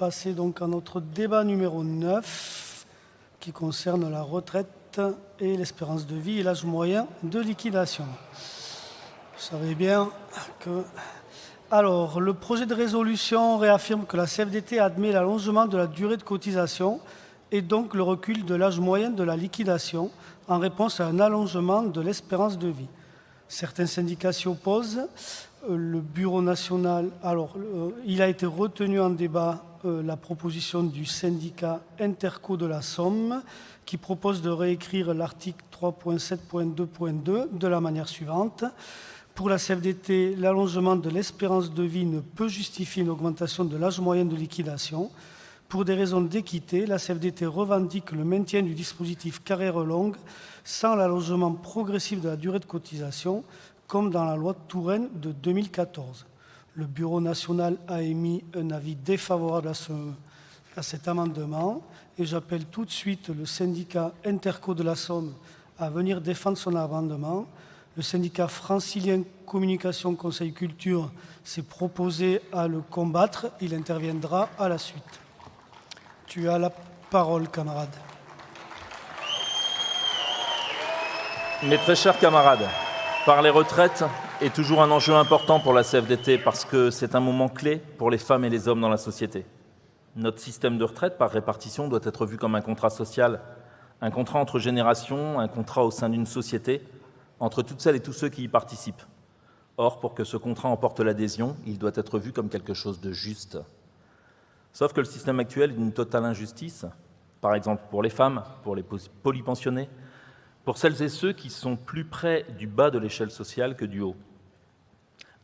passer donc à notre débat numéro 9 qui concerne la retraite et l'espérance de vie et l'âge moyen de liquidation. Vous savez bien que... Alors, le projet de résolution réaffirme que la CFDT admet l'allongement de la durée de cotisation et donc le recul de l'âge moyen de la liquidation en réponse à un allongement de l'espérance de vie. Certains syndicats s'y opposent. Le Bureau national... Alors, il a été retenu en débat la proposition du syndicat Interco de la Somme qui propose de réécrire l'article 3.7.2.2 de la manière suivante. Pour la CFDT, l'allongement de l'espérance de vie ne peut justifier une augmentation de l'âge moyen de liquidation. Pour des raisons d'équité, la CFDT revendique le maintien du dispositif carrière longue sans l'allongement progressif de la durée de cotisation, comme dans la loi de Touraine de 2014. Le Bureau national a émis un avis défavorable à cet amendement et j'appelle tout de suite le syndicat Interco de la Somme à venir défendre son amendement. Le syndicat francilien Communication Conseil Culture s'est proposé à le combattre. Il interviendra à la suite. Tu as la parole, camarade. Mes très chers camarades, parler retraite est toujours un enjeu important pour la CFDT parce que c'est un moment clé pour les femmes et les hommes dans la société. Notre système de retraite par répartition doit être vu comme un contrat social, un contrat entre générations, un contrat au sein d'une société, entre toutes celles et tous ceux qui y participent. Or, pour que ce contrat emporte l'adhésion, il doit être vu comme quelque chose de juste. Sauf que le système actuel est d'une totale injustice, par exemple pour les femmes, pour les polypensionnés, pour celles et ceux qui sont plus près du bas de l'échelle sociale que du haut.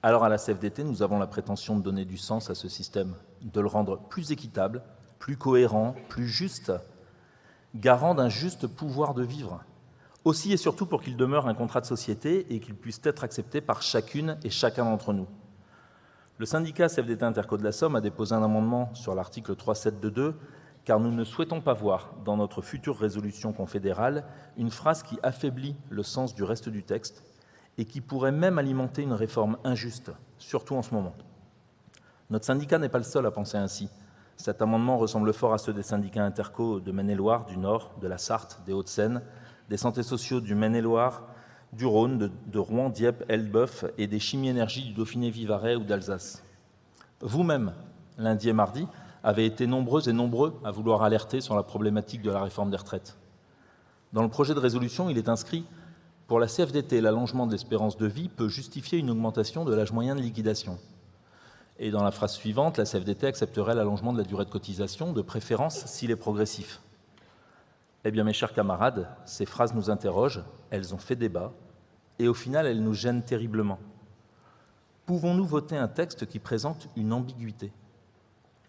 Alors à la CFDT, nous avons la prétention de donner du sens à ce système, de le rendre plus équitable, plus cohérent, plus juste, garant d'un juste pouvoir de vivre. Aussi et surtout pour qu'il demeure un contrat de société et qu'il puisse être accepté par chacune et chacun d'entre nous. Le syndicat CFDT Interco de la Somme a déposé un amendement sur l'article 3.7.2 car nous ne souhaitons pas voir dans notre future résolution confédérale une phrase qui affaiblit le sens du reste du texte et qui pourrait même alimenter une réforme injuste, surtout en ce moment. Notre syndicat n'est pas le seul à penser ainsi. Cet amendement ressemble fort à ceux des syndicats interco de Maine-et-Loire, du Nord, de la Sarthe, des Hauts-de-Seine, des santé sociaux du Maine-et-Loire, du Rhône, de Rouen, Dieppe, Elbeuf et des Chimie Énergie du Dauphiné-Vivarais ou d'Alsace. Vous-même, lundi et mardi, avez été nombreuses et nombreux à vouloir alerter sur la problématique de la réforme des retraites. Dans le projet de résolution, il est inscrit « Pour la CFDT, l'allongement de l'espérance de vie peut justifier une augmentation de l'âge moyen de liquidation ». Et dans la phrase suivante, la CFDT accepterait l'allongement de la durée de cotisation, de préférence s'il est progressif. Eh bien, mes chers camarades, ces phrases nous interrogent, elles ont fait débat, et au final, elles nous gênent terriblement. Pouvons-nous voter un texte qui présente une ambiguïté ?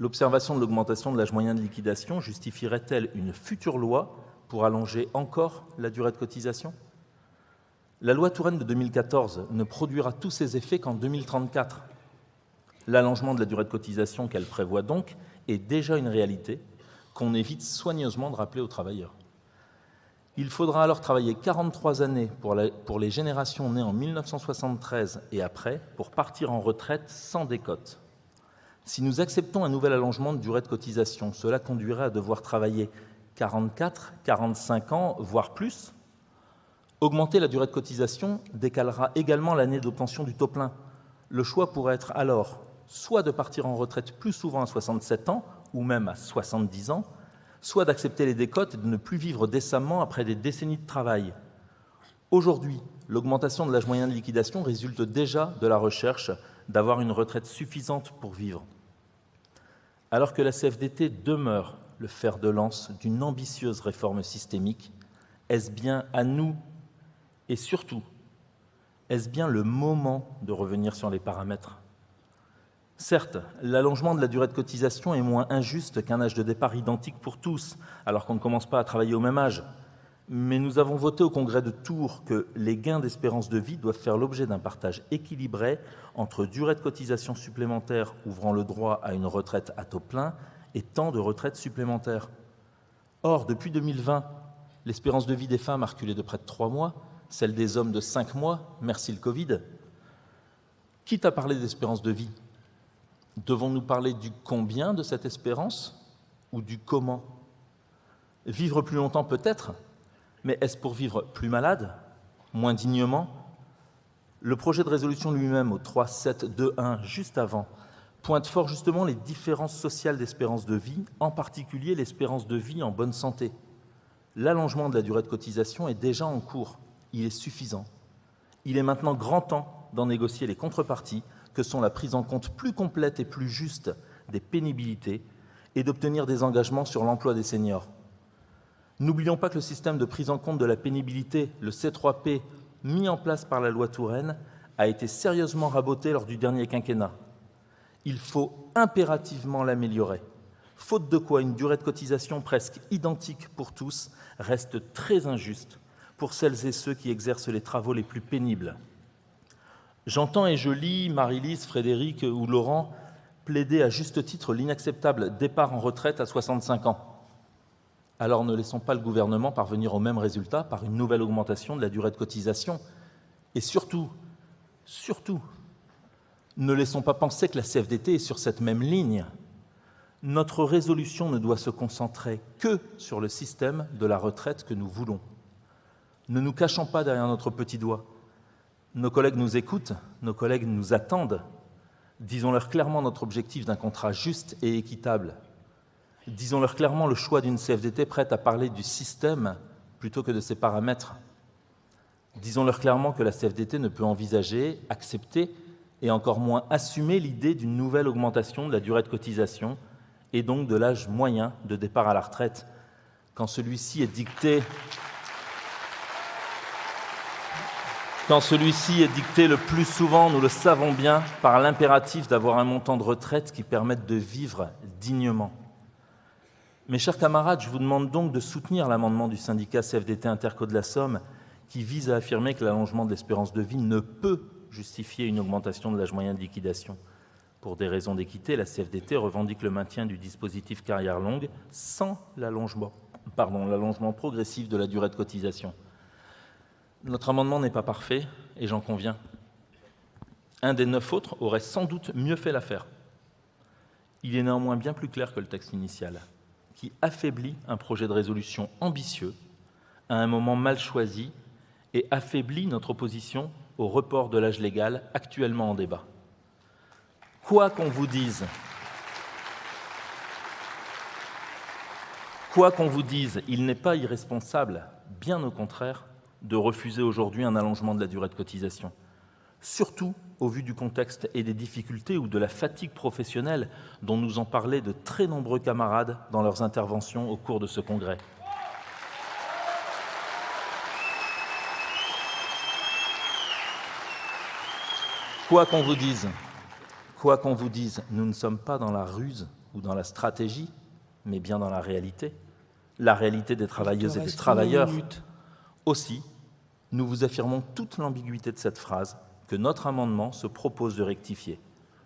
L'observation de l'augmentation de l'âge moyen de liquidation justifierait-elle une future loi pour allonger encore la durée de cotisation ? La loi Touraine de 2014 ne produira tous ses effets qu'en 2034. L'allongement de la durée de cotisation qu'elle prévoit donc est déjà une réalité qu'on évite soigneusement de rappeler aux travailleurs. Il faudra alors travailler 43 années pour les générations nées en 1973 et après pour partir en retraite sans décote. Si nous acceptons un nouvel allongement de durée de cotisation, cela conduirait à devoir travailler 44, 45 ans, voire plus. Augmenter la durée de cotisation décalera également l'année d'obtention du taux plein. Le choix pourrait être alors soit de partir en retraite plus souvent à 67 ans, ou même à 70 ans, soit d'accepter les décotes et de ne plus vivre décemment après des décennies de travail. Aujourd'hui, l'augmentation de l'âge moyen de liquidation résulte déjà de la recherche d'avoir une retraite suffisante pour vivre. Alors que la CFDT demeure le fer de lance d'une ambitieuse réforme systémique, est-ce bien à nous, et surtout, est-ce bien le moment de revenir sur les paramètres ? Certes, l'allongement de la durée de cotisation est moins injuste qu'un âge de départ identique pour tous, alors qu'on ne commence pas à travailler au même âge. Mais nous avons voté au Congrès de Tours que les gains d'espérance de vie doivent faire l'objet d'un partage équilibré entre durée de cotisation supplémentaire ouvrant le droit à une retraite à taux plein et temps de retraite supplémentaire. Or, depuis 2020, l'espérance de vie des femmes a reculé de près de 3 mois, celle des hommes de 5 mois, merci le Covid. Quitte à parler d'espérance de vie, Devons-nous parler du combien de cette espérance ou du comment? Vivre plus longtemps peut-être, mais est-ce pour vivre plus malade, moins dignement? Le projet de résolution lui-même, au 3.7.2.1, juste avant, pointe fort justement les différences sociales d'espérance de vie, en particulier l'espérance de vie en bonne santé. L'allongement de la durée de cotisation est déjà en cours, il est suffisant. Il est maintenant grand temps d'en négocier les contreparties, que sont la prise en compte plus complète et plus juste des pénibilités et d'obtenir des engagements sur l'emploi des seniors. N'oublions pas que le système de prise en compte de la pénibilité, le C3P, mis en place par la loi Touraine, a été sérieusement raboté lors du dernier quinquennat. Il faut impérativement l'améliorer, faute de quoi une durée de cotisation presque identique pour tous reste très injuste pour celles et ceux qui exercent les travaux les plus pénibles. J'entends et je lis Marie-Lise, Frédéric ou Laurent plaider à juste titre l'inacceptable départ en retraite à 65 ans. Alors ne laissons pas le gouvernement parvenir au même résultat par une nouvelle augmentation de la durée de cotisation. Et surtout, ne laissons pas penser que la CFDT est sur cette même ligne. Notre résolution ne doit se concentrer que sur le système de la retraite que nous voulons. Ne nous cachons pas derrière notre petit doigt. Nos collègues nous écoutent, nos collègues nous attendent. Disons-leur clairement notre objectif d'un contrat juste et équitable. Disons-leur clairement le choix d'une CFDT prête à parler du système plutôt que de ses paramètres. Disons-leur clairement que la CFDT ne peut envisager, accepter et encore moins assumer l'idée d'une nouvelle augmentation de la durée de cotisation et donc de l'âge moyen de départ à la retraite, quand celui-ci est dicté le plus souvent, nous le savons bien, par l'impératif d'avoir un montant de retraite qui permette de vivre dignement. Mes chers camarades, je vous demande donc de soutenir l'amendement du syndicat CFDT Interco de la Somme qui vise à affirmer que l'allongement de l'espérance de vie ne peut justifier une augmentation de l'âge moyen de liquidation. Pour des raisons d'équité, la CFDT revendique le maintien du dispositif carrière longue sans l'allongement progressif de la durée de cotisation. Notre amendement n'est pas parfait, et j'en conviens. Un des 9 autres aurait sans doute mieux fait l'affaire. Il est néanmoins bien plus clair que le texte initial, qui affaiblit un projet de résolution ambitieux à un moment mal choisi et affaiblit notre opposition au report de l'âge légal actuellement en débat. Quoi qu'on vous dise, il n'est pas irresponsable, bien au contraire, de refuser aujourd'hui un allongement de la durée de cotisation, surtout au vu du contexte et des difficultés ou de la fatigue professionnelle dont nous ont parlé de très nombreux camarades dans leurs interventions au cours de ce congrès. Quoi qu'on vous dise, nous ne sommes pas dans la ruse ou dans la stratégie, mais bien dans la réalité des travailleuses et des travailleurs. Aussi, nous vous affirmons toute l'ambiguïté de cette phrase que notre amendement se propose de rectifier.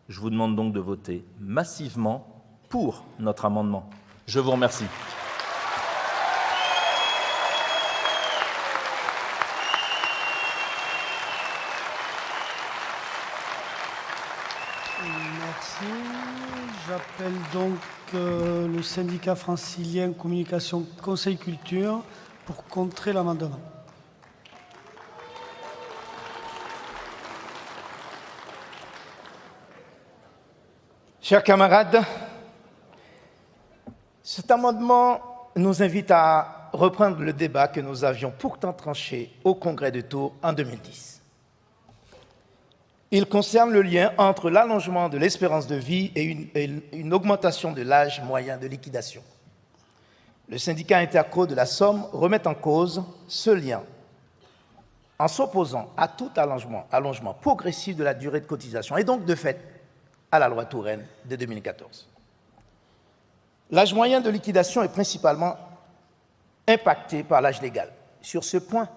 Je vous demande donc de voter massivement pour notre amendement. Je vous remercie. Merci. J'appelle donc le syndicat francilien Communication Conseil Culture pour contrer l'amendement. Chers camarades, cet amendement nous invite à reprendre le débat que nous avions pourtant tranché au Congrès de Tours en 2010. Il concerne le lien entre l'allongement de l'espérance de vie et une augmentation de l'âge moyen de liquidation. Le syndicat Interco de la Somme remet en cause ce lien en s'opposant à tout allongement progressif de la durée de cotisation et donc de fait à la loi Touraine de 2014. L'âge moyen de liquidation est principalement impacté par l'âge légal. Sur ce point,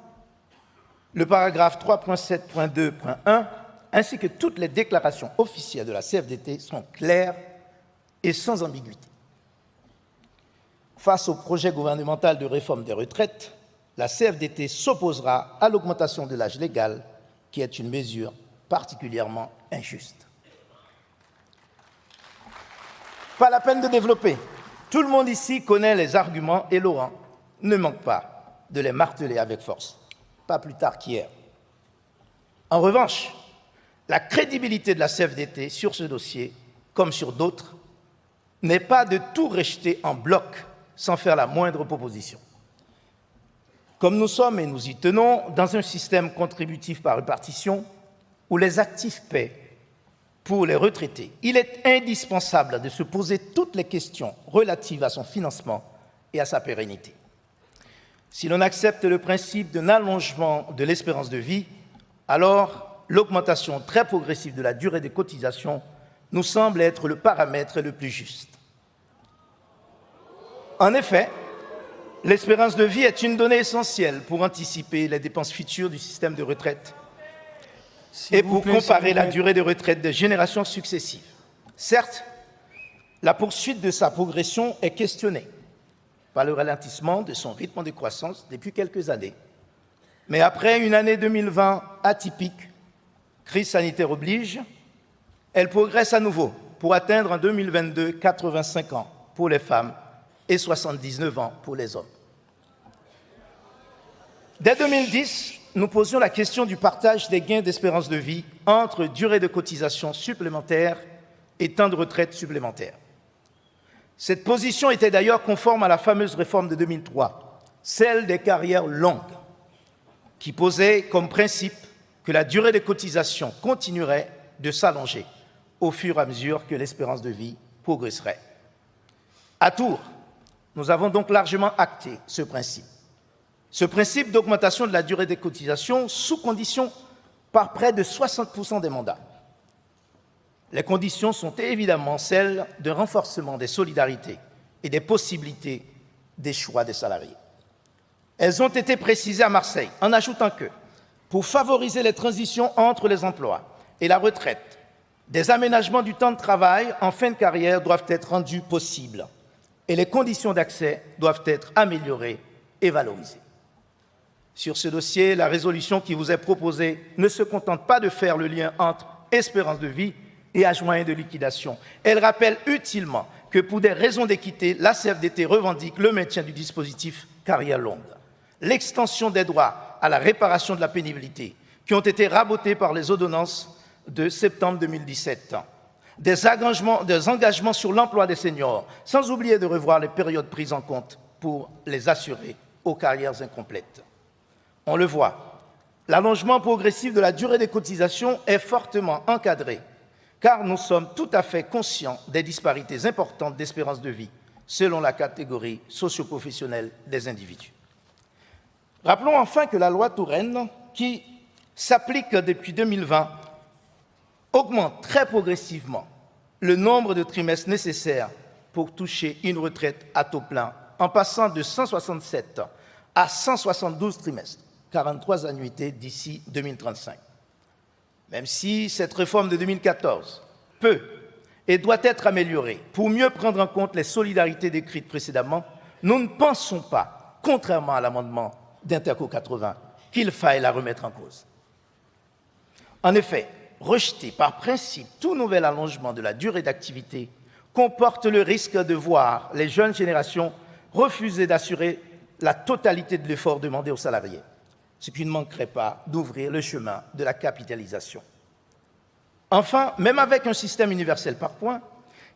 le paragraphe 3.7.2.1 ainsi que toutes les déclarations officielles de la CFDT sont claires et sans ambiguïté. Face au projet gouvernemental de réforme des retraites, la CFDT s'opposera à l'augmentation de l'âge légal, qui est une mesure particulièrement injuste. Pas la peine de développer. Tout le monde ici connaît les arguments et Laurent ne manque pas de les marteler avec force, pas plus tard qu'hier. En revanche, la crédibilité de la CFDT sur ce dossier, comme sur d'autres, n'est pas de tout rejeter en bloc sans faire la moindre proposition. Comme nous sommes, et nous y tenons, dans un système contributif par répartition où les actifs paient pour les retraités, il est indispensable de se poser toutes les questions relatives à son financement et à sa pérennité. Si l'on accepte le principe d'un allongement de l'espérance de vie, alors l'augmentation très progressive de la durée des cotisations nous semble être le paramètre le plus juste. En effet, l'espérance de vie est une donnée essentielle pour anticiper les dépenses futures du système de retraite et pour comparer la durée de retraite des générations successives. Certes, la poursuite de sa progression est questionnée par le ralentissement de son rythme de croissance depuis quelques années. Mais après une année 2020 atypique, crise sanitaire oblige, elle progresse à nouveau pour atteindre en 2022 85 ans pour les femmes et 79 ans pour les hommes. Dès 2010, nous posions la question du partage des gains d'espérance de vie entre durée de cotisation supplémentaire et temps de retraite supplémentaire. Cette position était d'ailleurs conforme à la fameuse réforme de 2003, celle des carrières longues, qui posait comme principe que la durée de cotisation continuerait de s'allonger au fur et à mesure que l'espérance de vie progresserait. À Tours, nous avons donc largement acté ce principe d'augmentation de la durée des cotisations sous condition par près de 60% des mandats. Les conditions sont évidemment celles d'un renforcement des solidarités et des possibilités des choix des salariés. Elles ont été précisées à Marseille en ajoutant que, pour favoriser les transitions entre les emplois et la retraite, des aménagements du temps de travail en fin de carrière doivent être rendus possibles et les conditions d'accès doivent être améliorées et valorisées. Sur ce dossier, la résolution qui vous est proposée ne se contente pas de faire le lien entre espérance de vie et âge moyen de liquidation. Elle rappelle utilement que pour des raisons d'équité, la CFDT revendique le maintien du dispositif carrière longue, l'extension des droits à la réparation de la pénibilité qui ont été rabotés par les ordonnances de septembre 2017, des engagements sur l'emploi des seniors, sans oublier de revoir les périodes prises en compte pour les assurer aux carrières incomplètes. On le voit, l'allongement progressif de la durée des cotisations est fortement encadré, car nous sommes tout à fait conscients des disparités importantes d'espérance de vie selon la catégorie socio-professionnelle des individus. Rappelons enfin que la loi Touraine, qui s'applique depuis 2020, augmente très progressivement le nombre de trimestres nécessaires pour toucher une retraite à taux plein, en passant de 167 à 172 trimestres, 43 annuités d'ici 2035. Même si cette réforme de 2014 peut et doit être améliorée pour mieux prendre en compte les solidarités décrites précédemment, nous ne pensons pas, contrairement à l'amendement d'Interco 80, qu'il faille la remettre en cause. En effet, rejeter par principe tout nouvel allongement de la durée d'activité comporte le risque de voir les jeunes générations refuser d'assurer la totalité de l'effort demandé aux salariés, ce qui ne manquerait pas d'ouvrir le chemin de la capitalisation. Enfin, même avec un système universel par points,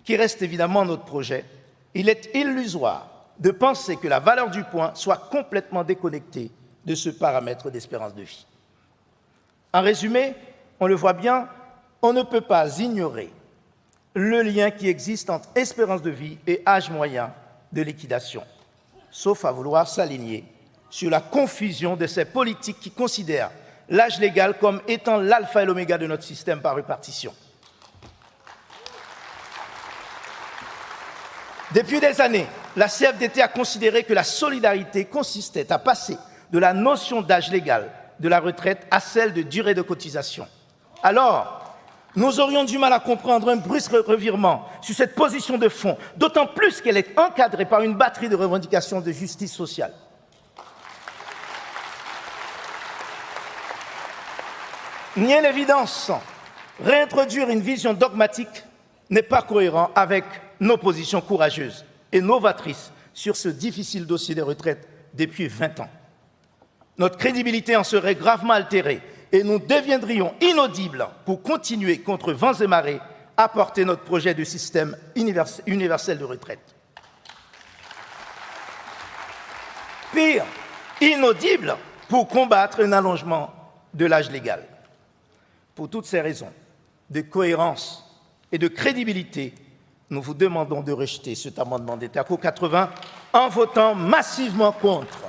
qui reste évidemment notre projet, il est illusoire de penser que la valeur du point soit complètement déconnectée de ce paramètre d'espérance de vie. En résumé, on le voit bien, on ne peut pas ignorer le lien qui existe entre espérance de vie et âge moyen de liquidation, sauf à vouloir s'aligner sur la confusion de ces politiques qui considèrent l'âge légal comme étant l'alpha et l'oméga de notre système par répartition. Depuis des années, la CFDT a considéré que la solidarité consistait à passer de la notion d'âge légal de la retraite à celle de durée de cotisation. Alors, nous aurions du mal à comprendre un brusque revirement sur cette position de fond, d'autant plus qu'elle est encadrée par une batterie de revendications de justice sociale. Nier l'évidence, réintroduire une vision dogmatique n'est pas cohérent avec nos positions courageuses et novatrices sur ce difficile dossier des retraites depuis 20 ans. Notre crédibilité en serait gravement altérée et nous deviendrions inaudibles pour continuer contre vents et marées à porter notre projet de système universel de retraite. Pire, inaudibles pour combattre un allongement de l'âge légal. Pour toutes ces raisons de cohérence et de crédibilité, nous vous demandons de rejeter cet amendement d'Interco 80 en votant massivement contre.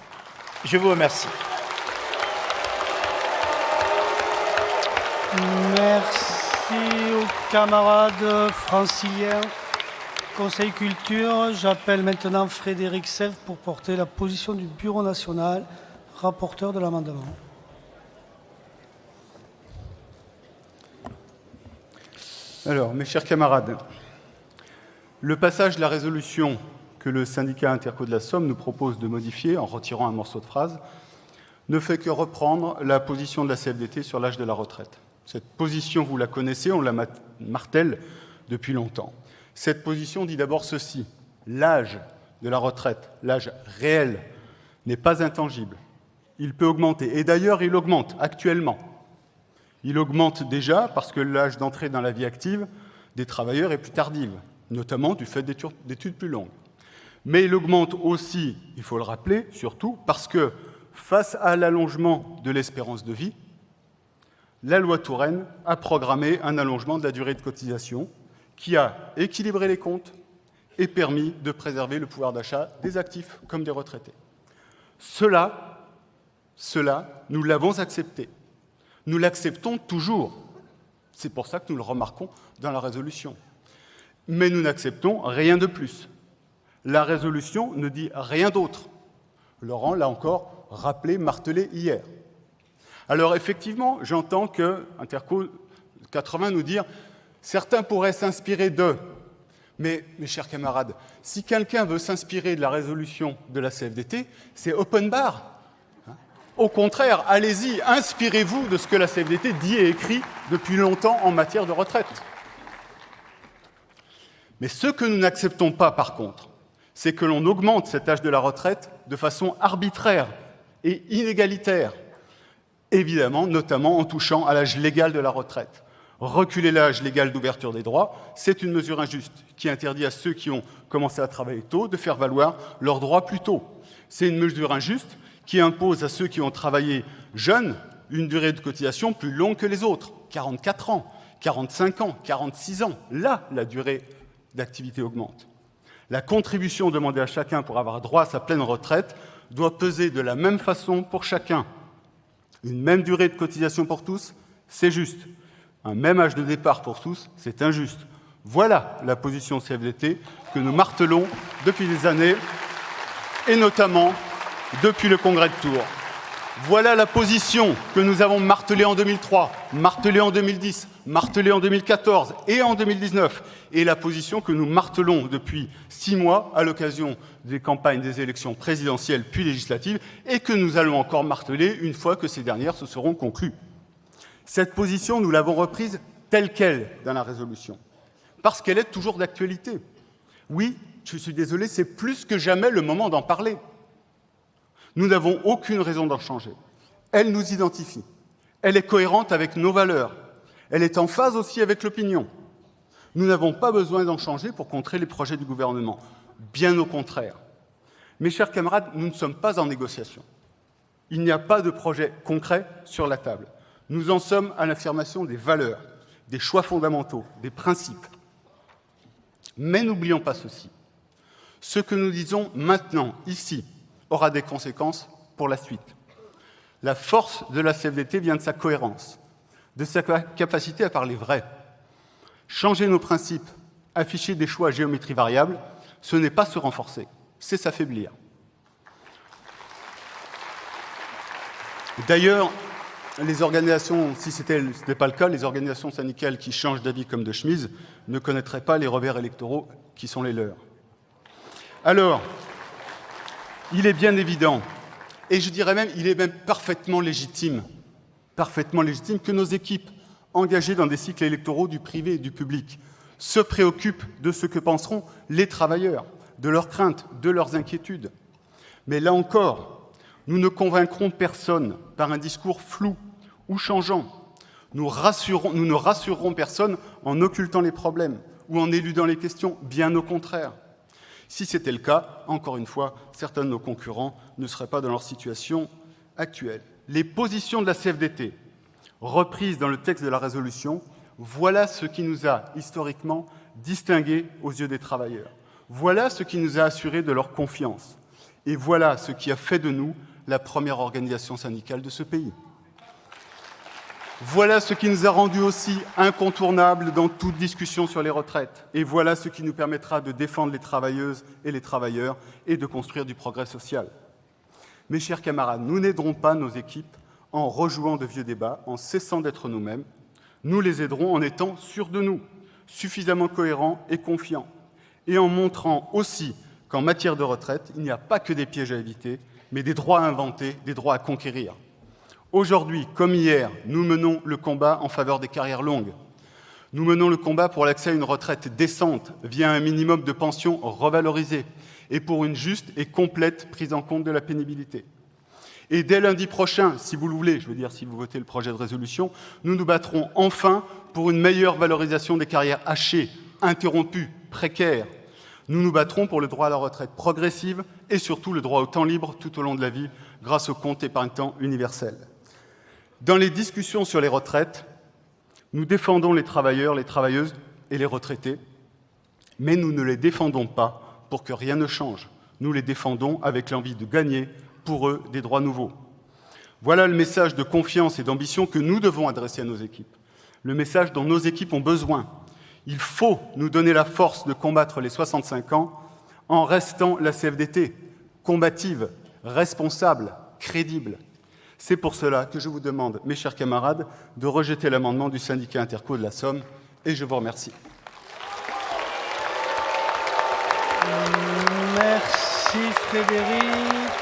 Je vous remercie. Merci aux camarades franciliens. Conseil culture, j'appelle maintenant Frédéric Sèvres pour porter la position du Bureau national, rapporteur de l'amendement. Alors, mes chers camarades, le passage de la résolution que le syndicat Interco de la Somme nous propose de modifier en retirant un morceau de phrase ne fait que reprendre la position de la CFDT sur l'âge de la retraite. Cette position, vous la connaissez, on la martèle depuis longtemps. Cette position dit d'abord ceci: l'âge de la retraite, l'âge réel, n'est pas intangible. Il peut augmenter. Et d'ailleurs, il augmente actuellement. Il augmente déjà parce que l'âge d'entrée dans la vie active des travailleurs est plus tardive, notamment du fait d'études plus longues. Mais il augmente aussi, il faut le rappeler, surtout parce que face à l'allongement de l'espérance de vie, la loi Touraine a programmé un allongement de la durée de cotisation qui a équilibré les comptes et permis de préserver le pouvoir d'achat des actifs comme des retraités. Cela, nous l'avons accepté. Nous l'acceptons toujours. C'est pour ça que nous le remarquons dans la résolution. Mais nous n'acceptons rien de plus. La résolution ne dit rien d'autre. Laurent l'a encore rappelé, martelé hier. Alors effectivement, j'entends que Interco 80 nous dire certains pourraient s'inspirer d'eux. Mais, mes chers camarades, si quelqu'un veut s'inspirer de la résolution de la CFDT, c'est open bar. Au contraire, allez-y, inspirez-vous de ce que la CFDT dit et écrit depuis longtemps en matière de retraite. Mais ce que nous n'acceptons pas, par contre, c'est que l'on augmente cet âge de la retraite de façon arbitraire et inégalitaire, évidemment, notamment en touchant à l'âge légal de la retraite. Reculer l'âge légal d'ouverture des droits, c'est une mesure injuste qui interdit à ceux qui ont commencé à travailler tôt de faire valoir leurs droits plus tôt. C'est une mesure injuste qui impose à ceux qui ont travaillé jeunes une durée de cotisation plus longue que les autres, 44 ans, 45 ans, 46 ans. Là, la durée d'activité augmente. La contribution demandée à chacun pour avoir droit à sa pleine retraite doit peser de la même façon pour chacun. Une même durée de cotisation pour tous, c'est juste. Un même âge de départ pour tous, c'est injuste. Voilà la position CFDT que nous martelons depuis des années, et notamment depuis le Congrès de Tours. Voilà la position que nous avons martelée en 2003, martelée en 2010, martelée en 2014 et en 2019, et la position que nous martelons depuis 6 mois à l'occasion des campagnes des élections présidentielles puis législatives, et que nous allons encore marteler une fois que ces dernières se seront conclues. Cette position, nous l'avons reprise telle qu'elle dans la résolution, parce qu'elle est toujours d'actualité. Oui, je suis désolé, c'est plus que jamais le moment d'en parler. Nous n'avons aucune raison d'en changer. Elle nous identifie. Elle est cohérente avec nos valeurs. Elle est en phase aussi avec l'opinion. Nous n'avons pas besoin d'en changer pour contrer les projets du gouvernement. Bien au contraire. Mes chers camarades, nous ne sommes pas en négociation. Il n'y a pas de projet concret sur la table. Nous en sommes à l'affirmation des valeurs, des choix fondamentaux, des principes. Mais n'oublions pas ceci. Ce que nous disons maintenant, ici, aura des conséquences pour la suite. La force de la CFDT vient de sa cohérence, de sa capacité à parler vrai. Changer nos principes, afficher des choix à géométrie variable, ce n'est pas se renforcer, c'est s'affaiblir. D'ailleurs, les organisations, si ce n'était pas le cas, les organisations syndicales qui changent d'avis comme de chemise ne connaîtraient pas les revers électoraux qui sont les leurs. Alors, il est bien évident, et je dirais même, il est même parfaitement légitime que nos équipes engagées dans des cycles électoraux du privé et du public se préoccupe de ce que penseront les travailleurs, de leurs craintes, de leurs inquiétudes. Mais là encore, nous ne convaincrons personne par un discours flou ou changeant. Nous ne rassurerons personne en occultant les problèmes ou en éludant les questions, bien au contraire. Si c'était le cas, encore une fois, certains de nos concurrents ne seraient pas dans leur situation actuelle. Les positions de la CFDT, reprises dans le texte de la résolution, voilà ce qui nous a historiquement distingués aux yeux des travailleurs. Voilà ce qui nous a assurés de leur confiance. Et voilà ce qui a fait de nous la première organisation syndicale de ce pays. Voilà ce qui nous a rendus aussi incontournables dans toute discussion sur les retraites. Et voilà ce qui nous permettra de défendre les travailleuses et les travailleurs et de construire du progrès social. Mes chers camarades, nous n'aiderons pas nos équipes en rejouant de vieux débats, en cessant d'être nous-mêmes. Nous les aiderons en étant sûrs de nous, suffisamment cohérents et confiants, et en montrant aussi qu'en matière de retraite, il n'y a pas que des pièges à éviter, mais des droits à inventer, des droits à conquérir. Aujourd'hui, comme hier, nous menons le combat en faveur des carrières longues. Nous menons le combat pour l'accès à une retraite décente via un minimum de pension revalorisé et pour une juste et complète prise en compte de la pénibilité. Et dès lundi prochain, si vous le voulez, je veux dire si vous votez le projet de résolution, nous nous battrons enfin pour une meilleure valorisation des carrières hachées, interrompues, précaires. Nous nous battrons pour le droit à la retraite progressive et surtout le droit au temps libre tout au long de la vie grâce au compte épargne-temps universel. Dans les discussions sur les retraites, nous défendons les travailleurs, les travailleuses et les retraités, mais nous ne les défendons pas pour que rien ne change. Nous les défendons avec l'envie de gagner pour eux des droits nouveaux. Voilà le message de confiance et d'ambition que nous devons adresser à nos équipes, le message dont nos équipes ont besoin. Il faut nous donner la force de combattre les 65 ans en restant la CFDT, combative, responsable, crédible. C'est pour cela que je vous demande, mes chers camarades, de rejeter l'amendement du syndicat Interco de la Somme, et je vous remercie. Merci Frédéric.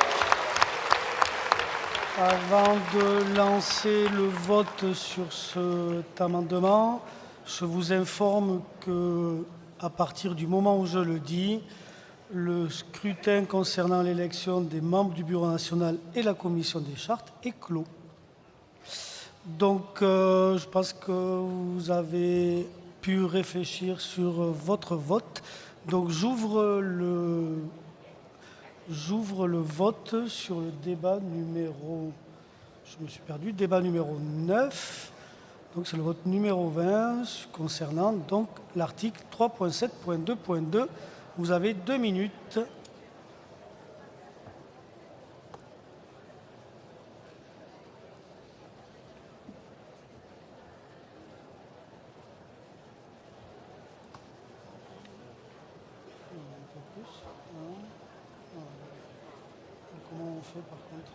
Avant de lancer le vote sur cet amendement, je vous informe qu'à partir du moment où je le dis, le scrutin concernant l'élection des membres du Bureau national et la commission des chartes est clos. Donc, je pense que vous avez pu réfléchir sur votre vote. Donc, j'ouvre le vote sur le débat numéro... Je me suis perdu. Débat numéro 9. Donc, c'est le vote numéro 20 concernant donc l'article 3.7.2.2. Vous avez 2 minutes. Comment on fait par contre?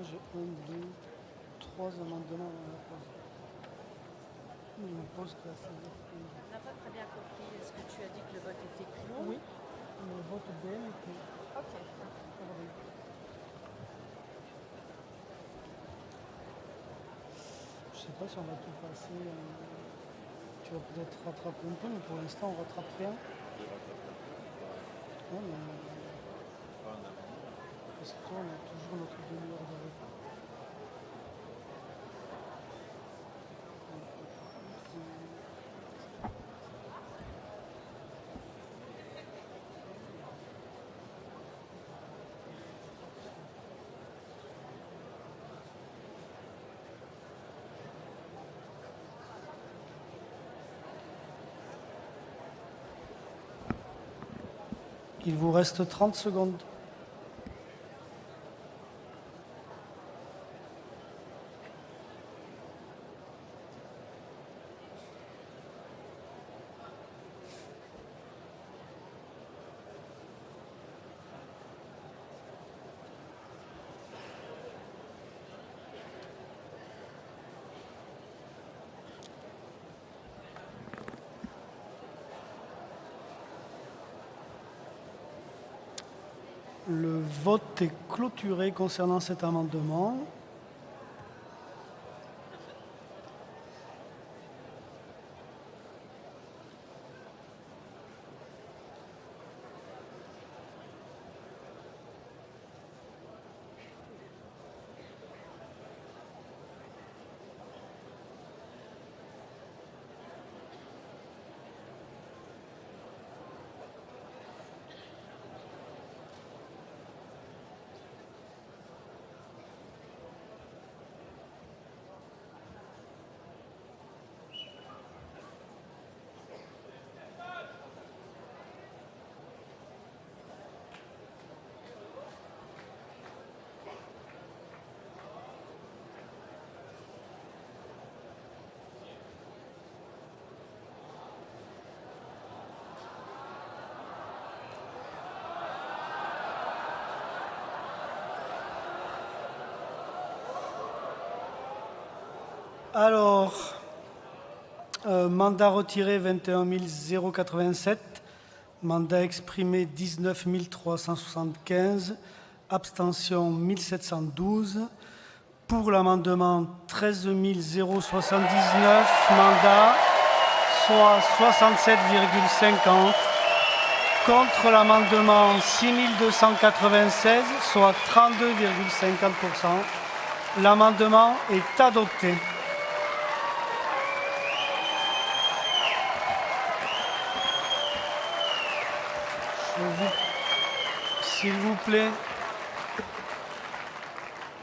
J'ai 1, 2, 3 amendements à la pause. Je me pose que ça. On n'a pas très bien compris. Est-ce que tu as dit que le vote était clos? Oui, le vote BN était accordé. Je ne sais pas si on va tout passer. Tu vas peut-être rattraper un peu, mais pour l'instant, on ne rattrape rien. Ouais, mais... Parce que toi, on a toujours notre demi-heure de repas. Il vous reste 30 secondes. Le vote est clôturé concernant cet amendement. Alors, mandat retiré 21 087, mandat exprimé 19 375, abstention 1712. Pour l'amendement 13 079, mandat, soit 67,50. Contre l'amendement 6296, soit 32,50%. L'amendement est adopté. S'il vous plaît.